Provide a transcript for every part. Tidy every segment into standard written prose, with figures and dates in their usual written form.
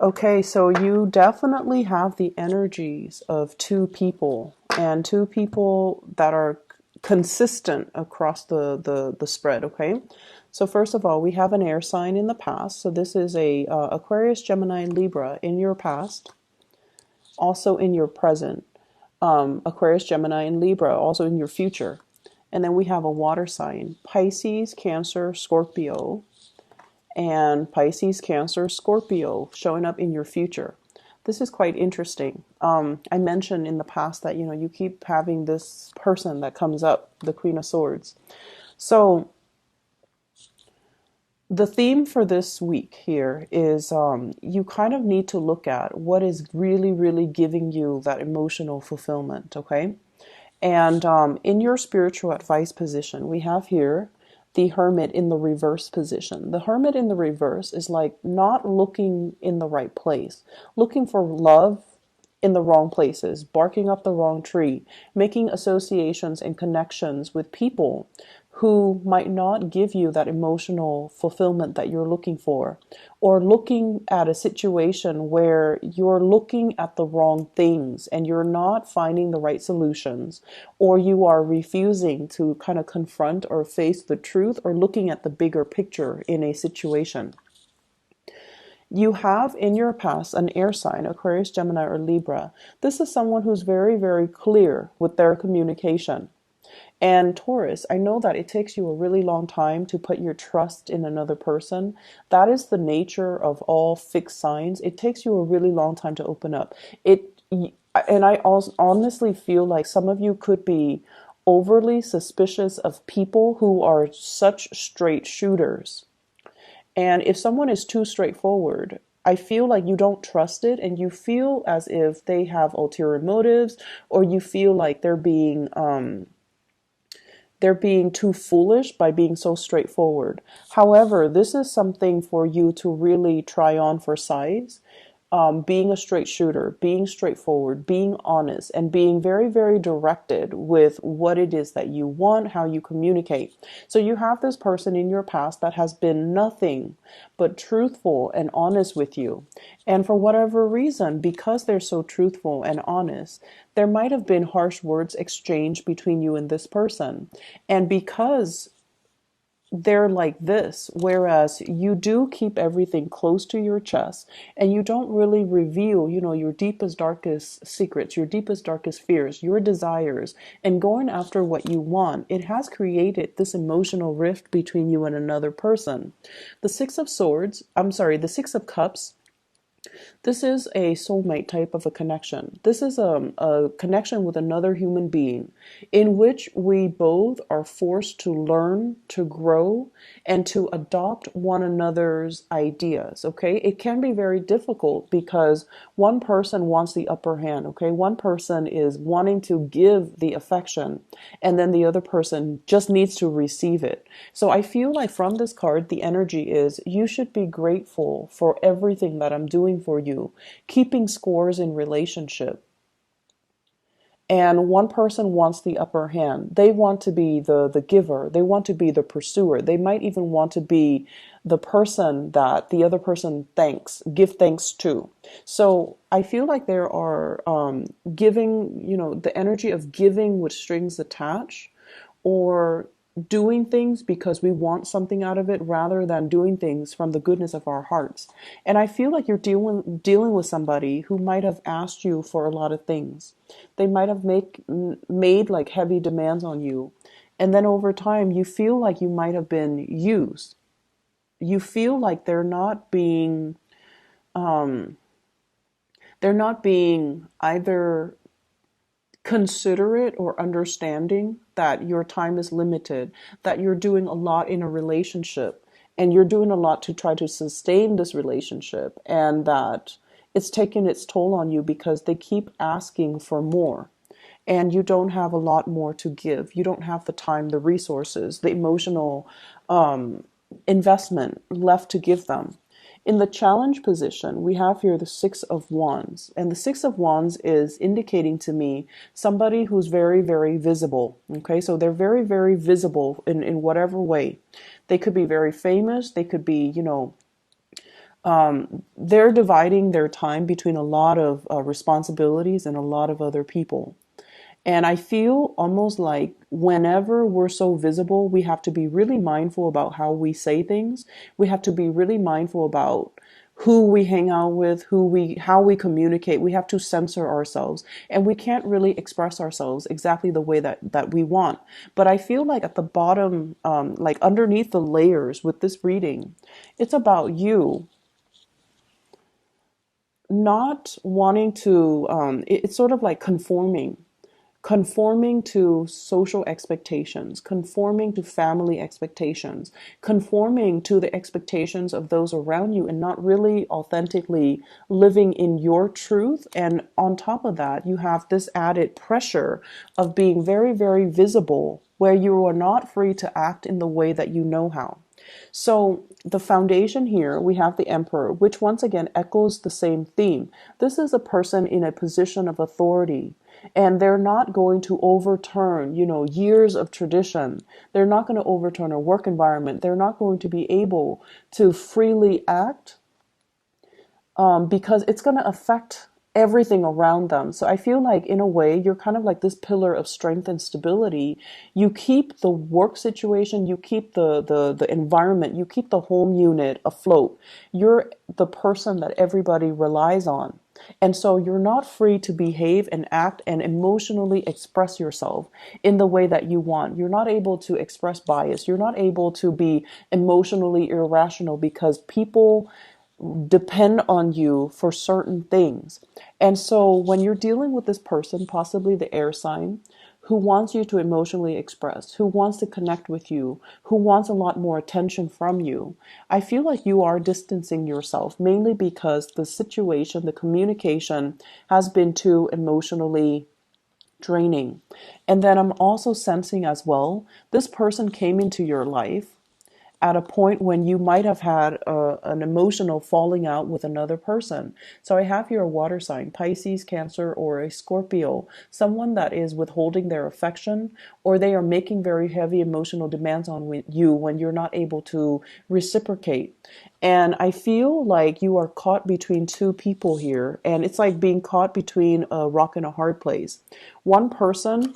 Okay, so you definitely have the energies of two people and two people that are consistent across the spread, okay? So first of all, we have an air sign in the past. So this is a Aquarius, Gemini, Libra in your past, also in your present. Aquarius, Gemini, and Libra also in your future. And then we have a water sign, Pisces, Cancer, Scorpio, and Pisces, Cancer, Scorpio showing up in your future. This is quite interesting. I mentioned in the past that you keep having this person that comes up, the Queen of Swords. So the theme for this week here is you kind of need to look at what is really, really giving you that emotional fulfillment, okay? And in your spiritual advice position, we have here the Hermit in the reverse position. The Hermit in the reverse is like not looking in the right place, looking for love in the wrong places, barking up the wrong tree, making associations and connections with people who might not give you that emotional fulfillment that you're looking for, or looking at a situation where you're looking at the wrong things and you're not finding the right solutions, or you are refusing to kind of confront or face the truth or looking at the bigger picture in a situation. You have in your past an air sign, Aquarius, Gemini, or Libra. This is someone who's very, very clear with their communication. And Taurus, I know that it takes you a really long time to put your trust in another person. That is the nature of all fixed signs. It takes you a really long time to open up. And I also honestly feel like some of you could be overly suspicious of people who are such straight shooters. And if someone is too straightforward, I feel like you don't trust it and you feel as if they have ulterior motives, or you feel like they're being too foolish by being so straightforward. However, this is something for you to really try on for size. Being a straight shooter, being straightforward, being honest, and being very, very directed with what it is that you want, how you communicate. So you have this person in your past that has been nothing but truthful and honest with you. And for whatever reason, because they're so truthful and honest, there might have been harsh words exchanged between you and this person. And because they're like this, whereas you do keep everything close to your chest and you don't really reveal, your deepest, darkest secrets, your deepest, darkest fears, your desires, and going after what you want, it has created this emotional rift between you and another person. The Six of Cups, this is a soulmate type of a connection. This is a connection with another human being in which we both are forced to learn, to grow, and to adopt one another's ideas. Okay. It can be very difficult because one person wants the upper hand. Okay. One person is wanting to give the affection and then the other person just needs to receive it. So I feel like from this card, the energy is you should be grateful for everything that I'm doing for you, keeping scores in relationship. And one person wants the upper hand. They want to be the giver. They want to be the pursuer. They might even want to be the person that the other person give thanks to. So I feel like there are giving, the energy of giving with strings attached, or doing things because we want something out of it rather than doing things from the goodness of our hearts. And I feel like you're dealing with somebody who might have asked you for a lot of things. They might have made like heavy demands on you. And then over time, you feel like you might have been used. You feel like they're not being either considerate or understanding that your time is limited, that you're doing a lot in a relationship and you're doing a lot to try to sustain this relationship, and that it's taking its toll on you because they keep asking for more and you don't have a lot more to give. You don't have the time, the resources, the emotional investment left to give them. In the challenge position, we have here the Six of Wands. And the Six of Wands is indicating to me somebody who's very, very visible. Okay, so they're very, very visible in whatever way. They could be very famous. They could be, they're dividing their time between a lot of responsibilities and a lot of other people. And I feel almost like whenever we're so visible, we have to be really mindful about how we say things. We have to be really mindful about who we hang out with, how we communicate. We have to censor ourselves, and we can't really express ourselves exactly the way that we want. But I feel like at the bottom, like underneath the layers with this reading, it's about you not wanting to, it's sort of like conforming to social expectations, conforming to family expectations, conforming to the expectations of those around you, and not really authentically living in your truth. And on top of that, you have this added pressure of being very, very visible, where you are not free to act in the way that you know how. So the foundation here, we have the emperor, which once again echoes the same theme. This is a person in a position of authority, and they're not going to overturn, years of tradition. They're not going to overturn a work environment. They're not going to be able to freely act because it's going to affect everything around them. So I feel like in a way you're kind of like this pillar of strength and stability. You keep the work situation, you keep the environment, you keep the home unit afloat. You're the person that everybody relies on. And so you're not free to behave and act and emotionally express yourself in the way that you want. You're not able to express bias. You're not able to be emotionally irrational because people depend on you for certain things. And so when you're dealing with this person, possibly the air sign, who wants you to emotionally express, who wants to connect with you, who wants a lot more attention from you, I feel like you are distancing yourself mainly because the situation, the communication has been too emotionally draining. And then I'm also sensing as well, this person came into your life at a point when you might have had an emotional falling out with another person. So I have here a water sign, Pisces, Cancer, or a Scorpio, someone that is withholding their affection, or they are making very heavy emotional demands on you when you're not able to reciprocate. And I feel like you are caught between two people here, and it's like being caught between a rock and a hard place. One person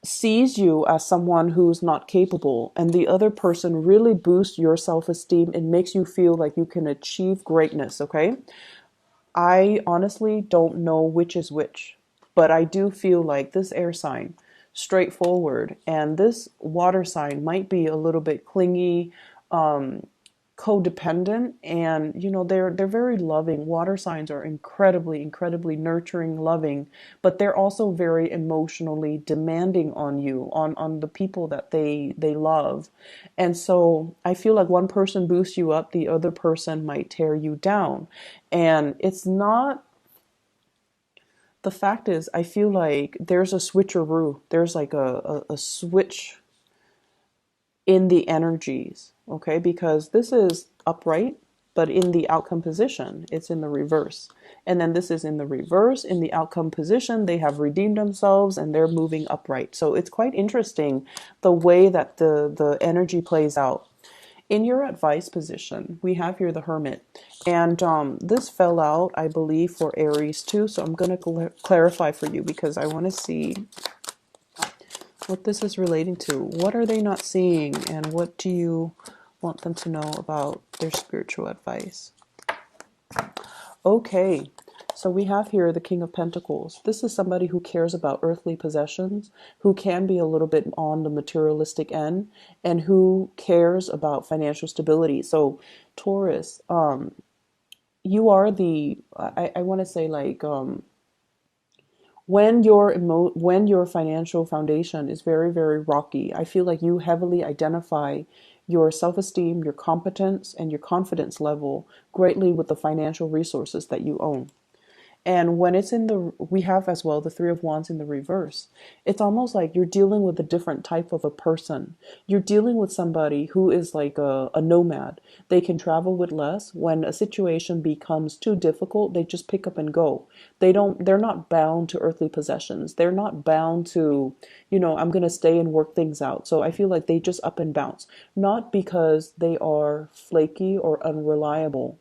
sees you as someone who's not capable, and the other person really boosts your self-esteem and makes you feel like you can achieve greatness. Okay, I honestly don't know which is which, but I do feel like this air sign straightforward, and this water sign might be a little bit clingy, codependent, and they're very loving. Water signs are incredibly nurturing, loving, but they're also very emotionally demanding on you, on the people that they love. And so I feel like one person boosts you up, the other person might tear you down. And it's not, the fact is, I feel like there's a switcheroo, there's like a switch in the energies, okay? Because this is upright, but in the outcome position, it's in the reverse. And then this is in the reverse, in the outcome position, they have redeemed themselves and they're moving upright. So it's quite interesting the way that the energy plays out. In your advice position, we have here the Hermit. And this fell out, I believe, for Aries too. So I'm going to clarify for you because I want to see what this is relating to. What are they not seeing, and what do you want them to know about their spiritual advice? Okay, so we have here the King of Pentacles. This is somebody who cares about earthly possessions, who can be a little bit on the materialistic end, and who cares about financial stability. So Taurus, you are I want to say like, when your financial foundation is very, very rocky, I feel like you heavily identify your self-esteem, your competence, and your confidence level greatly with the financial resources that you own. And when it's in the, we have as well the Three of Wands in the reverse. It's almost like you're dealing with a different type of a person. You're dealing with somebody who is like a nomad. They can travel with less. When a situation becomes too difficult, they just pick up and go. They're not bound to earthly possessions. They're not bound to, I'm going to stay and work things out. So I feel like they just up and bounce. Not because they are flaky or unreliable,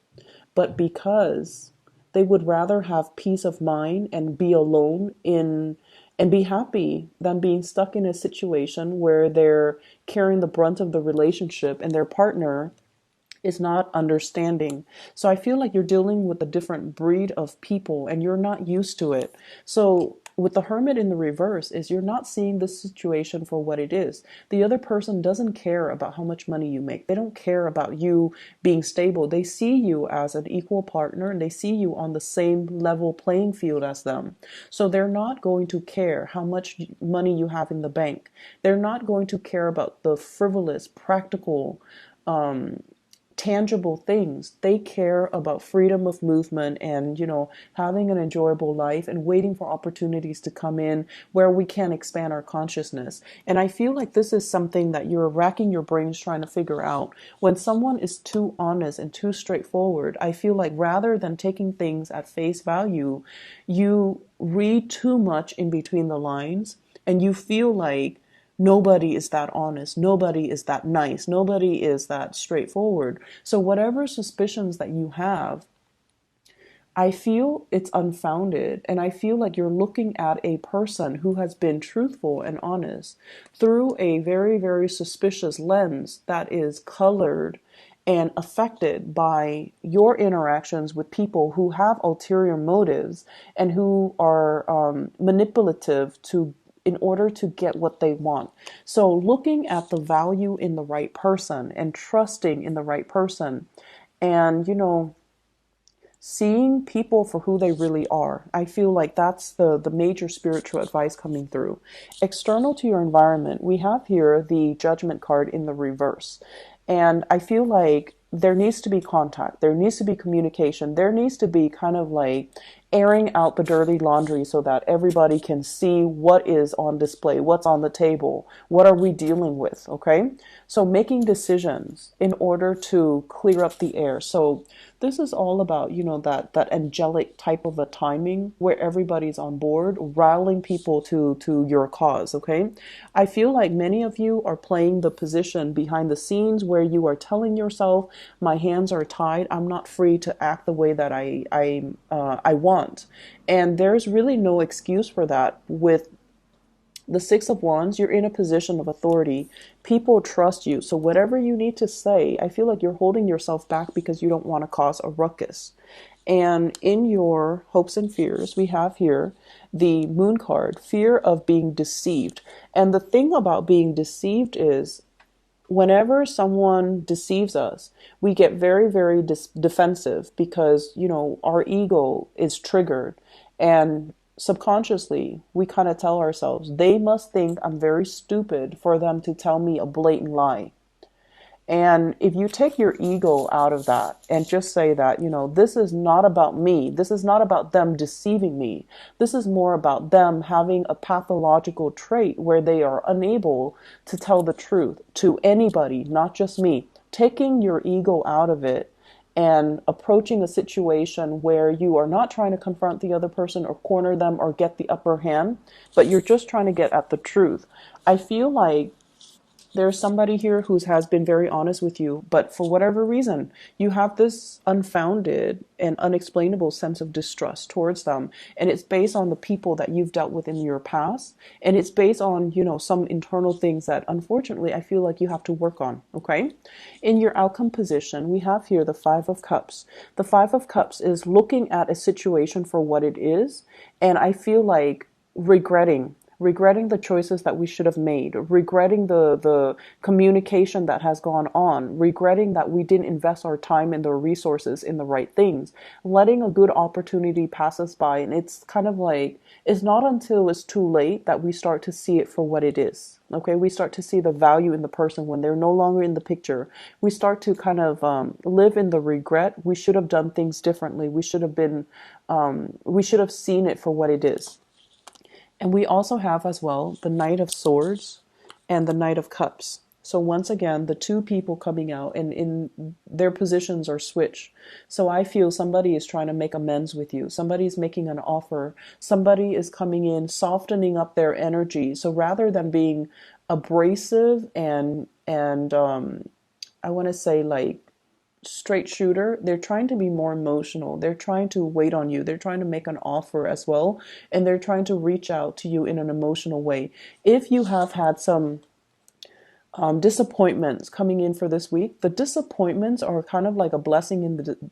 but because they would rather have peace of mind and be alone in and be happy than being stuck in a situation where they're carrying the brunt of the relationship and their partner is not understanding. So I feel like you're dealing with a different breed of people and you're not used to it. So with the Hermit in the reverse is you're not seeing the situation for what it is. The other person doesn't care about how much money you make. They don't care about you being stable. They see you as an equal partner and they see you on the same level playing field as them. So they're not going to care how much money you have in the bank. They're not going to care about the frivolous, practical, tangible things. They care about freedom of movement and, having an enjoyable life and waiting for opportunities to come in where we can expand our consciousness. And I feel like this is something that you're racking your brains trying to figure out. When someone is too honest and too straightforward, I feel like rather than taking things at face value, you read too much in between the lines and you feel like nobody is that honest. Nobody is that nice. Nobody is that straightforward. So whatever suspicions that you have, I feel it's unfounded. And I feel like you're looking at a person who has been truthful and honest through a very, very suspicious lens that is colored and affected by your interactions with people who have ulterior motives and who are manipulative in order to get what they want. So looking at the value in the right person and trusting in the right person and, seeing people for who they really are. I feel like that's the major spiritual advice coming through. External to your environment, we have here the Judgment card in the reverse. And I feel like there needs to be contact. There needs to be communication. There needs to be kind of like airing out the dirty laundry so that everybody can see what is on display, what's on the table, what are we dealing with, okay? So making decisions in order to clear up the air. So this is all about, that angelic type of a timing where everybody's on board, rallying people to your cause, okay? I feel like many of you are playing the position behind the scenes where you are telling yourself, my hands are tied, I'm not free to act the way that I want. And there's really no excuse for that. With the Six of Wands, you're in a position of authority. People trust you. So whatever you need to say, I feel like you're holding yourself back because you don't want to cause a ruckus. And in your hopes and fears, we have here the Moon card, fear of being deceived. And the thing about being deceived is whenever someone deceives us, we get very, very defensive because, our ego is triggered. And subconsciously, we kind of tell ourselves, they must think I'm very stupid for them to tell me a blatant lie. And if you take your ego out of that and just say that, this is not about me. This is not about them deceiving me. This is more about them having a pathological trait where they are unable to tell the truth to anybody, not just me. Taking your ego out of it and approaching a situation where you are not trying to confront the other person or corner them or get the upper hand, but you're just trying to get at the truth. I feel like there's somebody here who has been very honest with you, but for whatever reason, you have this unfounded and unexplainable sense of distrust towards them. And it's based on the people that you've dealt with in your past. And it's based on, some internal things that unfortunately I feel like you have to work on. Okay. In your outcome position, we have here the Five of Cups. The Five of Cups is looking at a situation for what it is. And I feel like regretting regretting the choices that we should have made, regretting the communication that has gone on, regretting that we didn't invest our time and the resources in the right things, letting a good opportunity pass us by. And it's kind of like, it's not until it's too late that we start to see it for what it is. Okay, we start to see the value in the person when they're no longer in the picture. We start to kind of live in the regret. We should have done things differently. We should have seen it for what it is. And we also have as well the Knight of Swords and the Knight of Cups. So once again, the two people coming out and in their positions are switched. So I feel somebody is trying to make amends with you. Somebody is making an offer. Somebody is coming in, softening up their energy. So rather than being abrasive and I want to say like straight shooter, they're trying to be more emotional. They're trying to wait on you. They're trying to make an offer as well. And they're trying to reach out to you in an emotional way. If you have had some disappointments coming in for this week, the disappointments are kind of like a blessing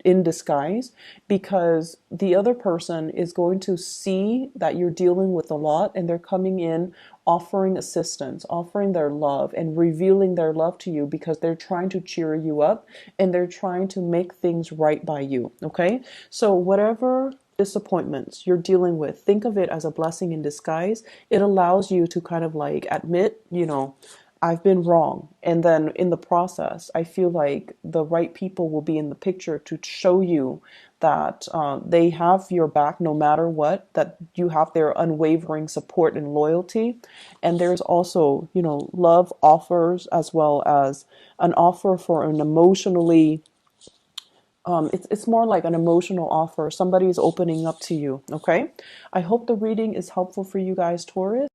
in disguise, because the other person is going to see that you're dealing with a lot, and they're coming in offering assistance, offering their love, and revealing their love to you because they're trying to cheer you up and they're trying to make things right by you. Okay, so whatever disappointments you're dealing with, think of it as a blessing in disguise. It allows you to kind of like admit, I've been wrong. And then in the process, I feel like the right people will be in the picture to show you that they have your back no matter what, that you have their unwavering support and loyalty. And there's also, love offers as well as an offer for an emotionally, it's more like an emotional offer. Somebody is opening up to you. Okay. I hope the reading is helpful for you guys, Taurus.